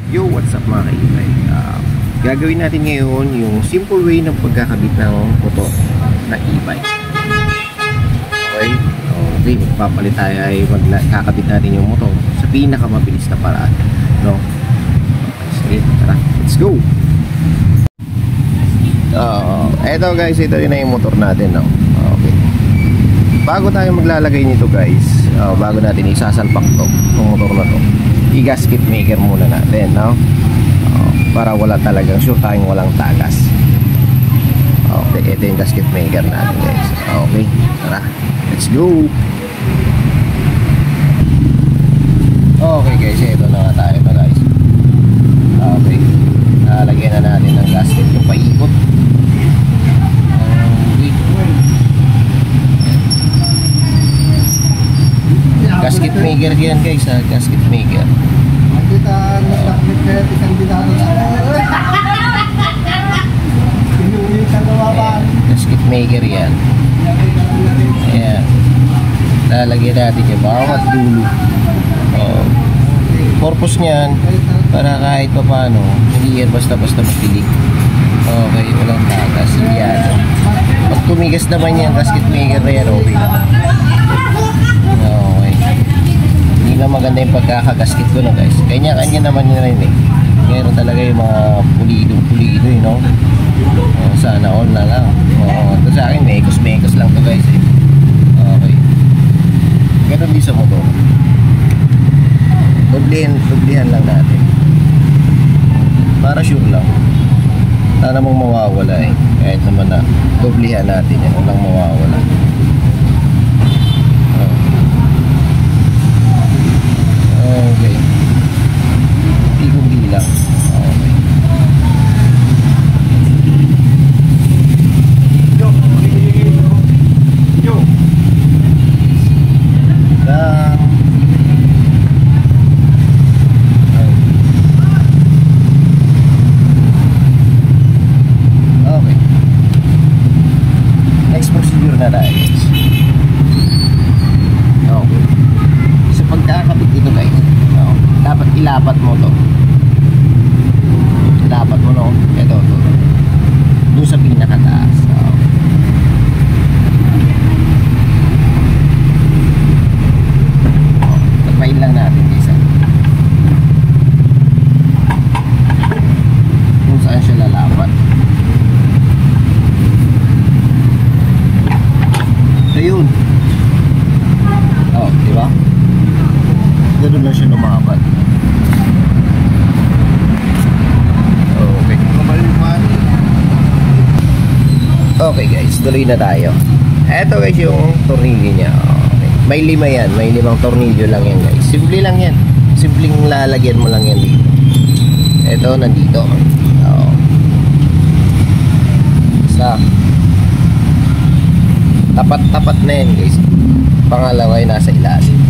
Yo, what's up mga kaibay? Gagawin natin ngayon yung simple way ng pagkakabit ng motor na e-bike. Okay? Okay, magpapalit tayo ay magkakabit natin yung motor sa pinakamabilis na paraan. No? Okay, sige, tara, let's go! Eto guys, ito rin na yung motor natin. No? Okay. Bago tayo maglalagay nito guys, bago natin isasalpak to, yung motor na to, i-gasket maker muna natin, no? Para wala talagang sure tayong walang tagas. Okay, ito yung gasket maker natin guys. Okay, tara, let's go. Okay guys, ito na nga tayo na guys. Okay, lalagyan na natin ng gasket yung paikot. Gasket maker yan guys, gasket maker. Kita naglakit kaya di kandidato na. Pinuli ka nawaban. Gasket maker yan. Ayan. Lalagyan natin yung bawat dulo. Purpose niyan, para kahit pa paano, hindi yan basta-basta mapilig. Okay, walang tagas. Yan. Pag tumigas naman yan, gasket maker na yan, okay naman. Okay. Hindi na maganda yung pagkakagasket ko na guys. Kanya-kanya naman yun rin eh. Meron talaga yung mga pulido you know. Sana all na lang. Ito sa akin, mekos lang to guys eh. Okay. Ganun din sa motor. Dublihan lang natin. Para sure lang. Sana mong mawawala eh. Kahit naman na dublihan natin yan. Walang mawawala. Okay. Hindi lang. Okay. Yo. Okay. Next procedure na tayo. Okay. So pagkakabit ito guys, dapat ilapat mo to. Ilapat mo no. Ito to. Doon sa pinakataas. Tapain lang natin guys. Kung saan siya lalapat. Ayun. Oh, di ba? Doon lang siya lumapat. Okay. Okay guys, tuloy na tayo. Eto guys yung tornilyo niya. Okay. May 5 yan. May 5 tornilyo lang yan guys. Simple lang yan. Simpleng lalagyan mo lang yan dito. Eto nandito. Isa. Tapat na yan guys. Pangalawa ay nasa ilalim.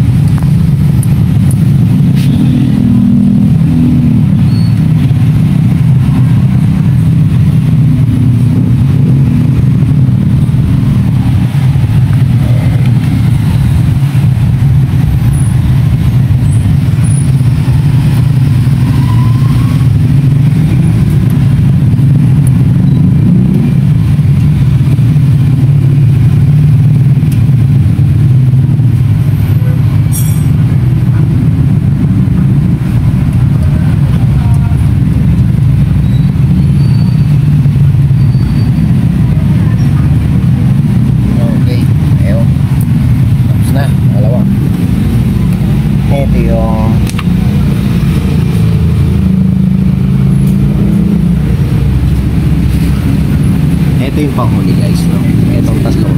Ito yung panghuli guys, no? Etong tatlo.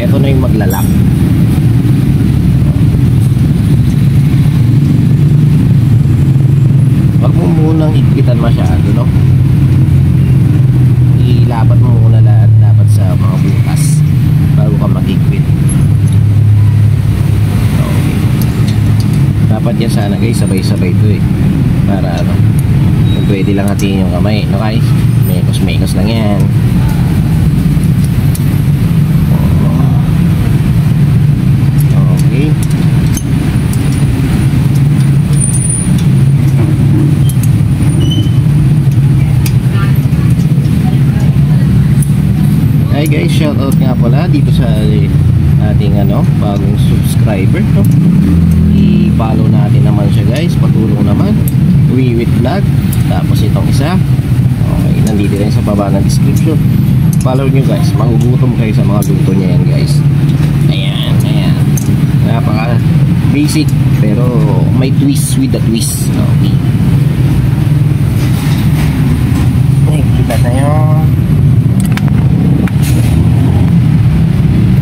Ito na yung maglalak. Wag mo munang igpitan masyado, no? Ilapat mo muna lahat dapat sa mga butas bago ka mag-igpit. Okay. Dapat yan sana guys, sabay-sabay ito eh. Para ano, pwede lang hatiin yung kamay, no guys? Mekos lang yan. Okay. Hi guys, shoutout nga pala dito sa ating bagong subscriber, no? I-follow natin naman siya guys, patulong naman. Wiwit Vlog. Tapos itong isa, okay, nandito rin sa baba ng description. Follow nyo guys, magugutom kayo sa mga luto niya yan guys. Ayan, ayan. Napaka basic pero may twist with the twist. Okay. Kita tayo.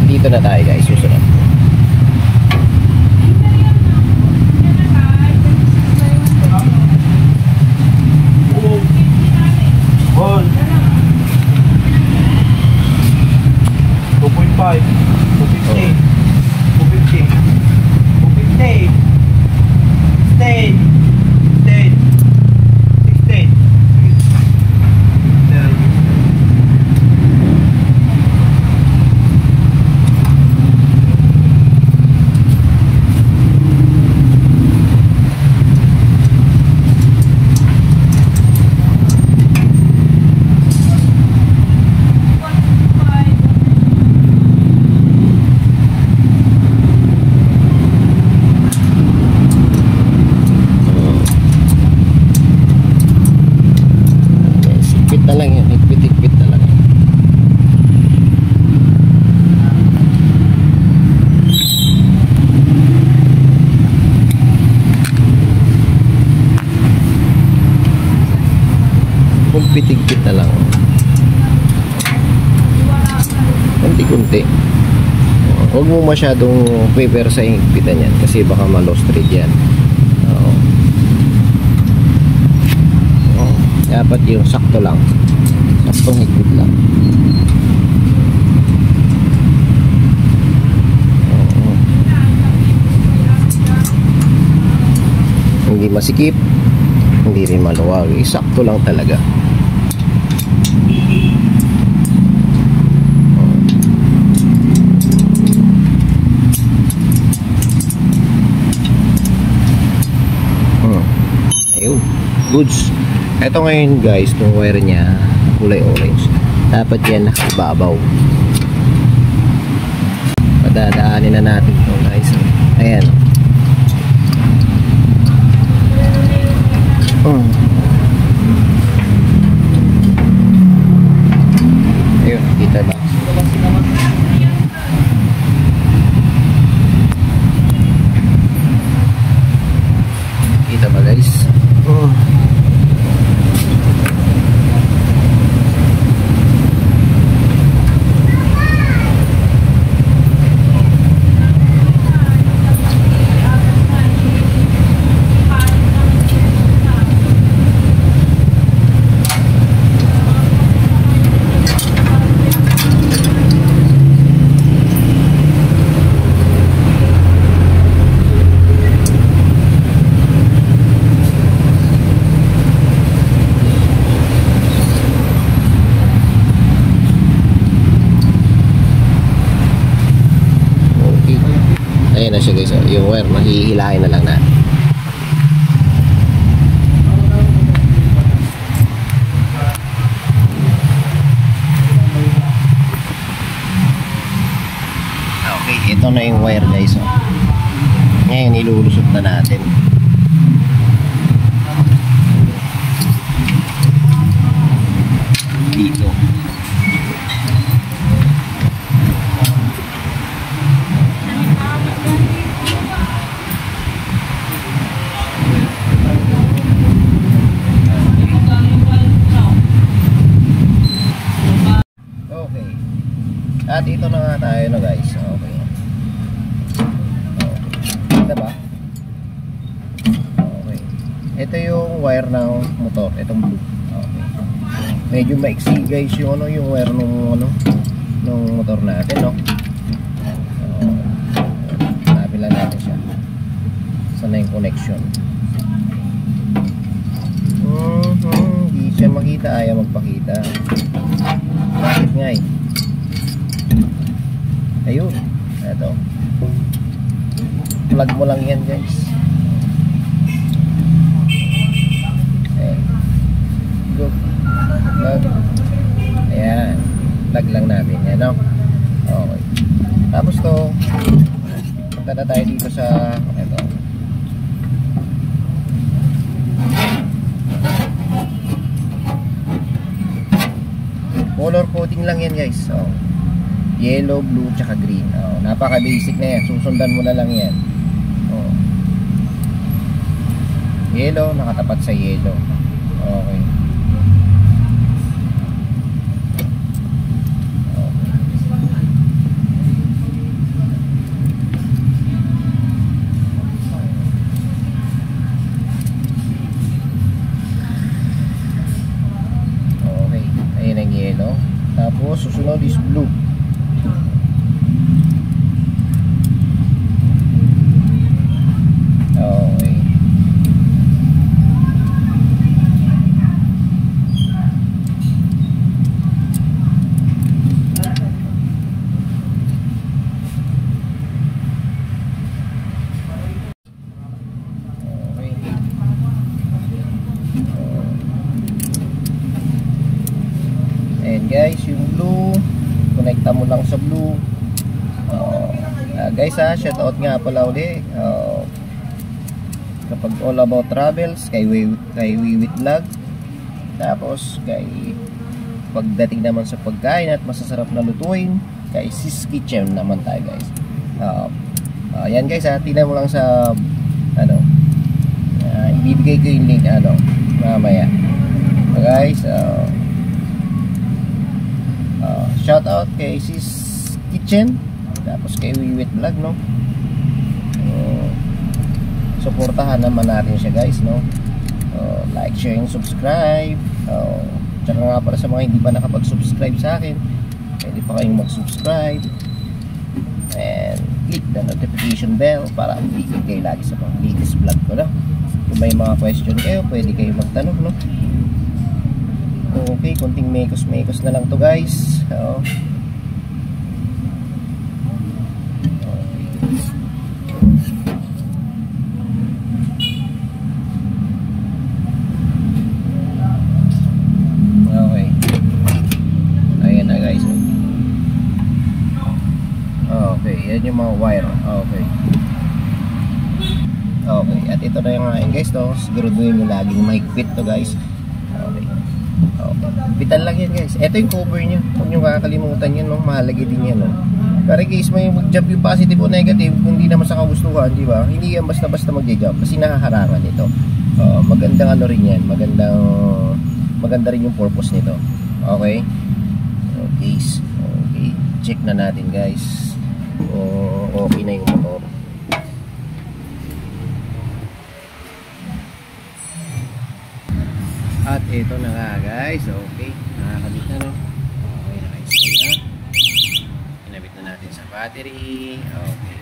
Dito na tayo guys, susunod. Na lang yan, higpit-higpit na lang yan. Higpit-higpit na lang. Kunti-kunti. Huwag mo masyadong prepare sa higpitan yan kasi baka ma-lost thread yan. Dapat yung sakto lang, saktong higpit lang. Hindi masikip, hindi rin maluwag, sakto lang talaga. Ayun, goods. Ito ngayon guys, itong wire niya kulay orange, dapat yan nakababaw. Padadaanin na natin ito guys. Ayan. Ayun, kita ba? Kita ba guys? Ayan na siya guys, yung wire mahihilahin na lang natin. Okay, ito na yung wire guys. Ngayon ilulusot na natin. Dito. At ito na nga tayo na guys. Okay. Kita ba? Okay. Ito yung wire ng motor, itong blue. Okay. Medyo maiksi guys yung yung wire ng ng motor natin, no. Hanapin lang natin siya. Saan na yung connection? Hindi siya makita, ayaw magpakita. Bakit nga eh? Ayun, ito. Plug mo lang yan guys. Ayan. Go. Plug. Ayan. Plug lang natin yan. Ayan, no? Okay. Tapos to, punta na tayo dito sa ito. Color coding lang yan guys. Yellow, blue, tsaka green. Napaka basic na yan. Susundan mo na lang yan. Yellow, nakatapat sa yellow. Okay. Okay. Ayan ang yellow. Tapos susunod is blue. Okay. Ayan guys, yung blue, connecta mo lang sa blue. Guys shout out nga pala uli. Kapag all about travels, kay Wiwit Vlog. Tapos kay pagdating naman sa pagkain at masasarap na lutuin, kay Sis Kitchen naman tayo guys. Ayan guys tingnan mo lang sa ibibigay ko yung link mamaya. Guys, shout out kay Sis Kitchen, tapos kay Wiwit Vlog, no? Suportahan naman natin siya guys, no? Like, share, and subscribe. Tsaka nga para sa mga hindi pa nakapag-subscribe sa akin, pwede pa kayong mag-subscribe and click the notification bell para updated kayo lagi sa mga latest vlog ko, no? Kung may mga question kayo, pwede kayo magtanong, no? Okay, konting mekos na lang to guys. Okay. Ayan na guys. Okay, yan yung mga wire. Okay. Okay, at ito na yung aking guys to. Siguraduhin nyo laging mahigpit to guys. Okay. Bitan lang yan guys. Ito yung cover nyo. Huwag nyo kakalimutan yan, no? Mahalaga din yan, no? Para case may mag-jump yung positive o negative, kung hindi naman sa kagustuhan, di ba? Hindi yan basta-basta mag-jump kasi nakaharangan ito. Magandang rin yan. Maganda rin yung purpose nito. Okay? Okay. Okay. Check na natin guys. Okay na yung motor. At ito na nga guys. Okay, nakakabit na, no? Okay, naka-install na. Kinabit na natin sa battery. Okay.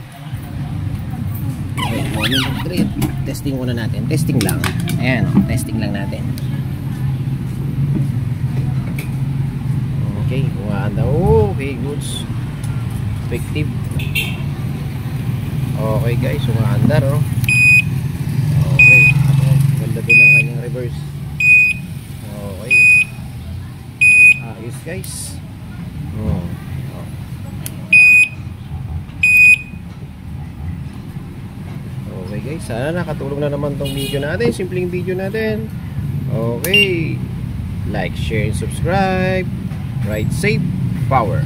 Okay, morning upgrade. Testing muna natin. Testing lang. Ayan, testing lang natin. Okay, kumanda. Okay, goods. Effective. Okay guys, kumanda, no? Okay, ganda din ang kanyang reverse. Okay. Ayos guys. Okay guys, sana nakatulong na naman tong video natin. Simpleng video natin. Okay. Like, share, and subscribe. Ride safe, power.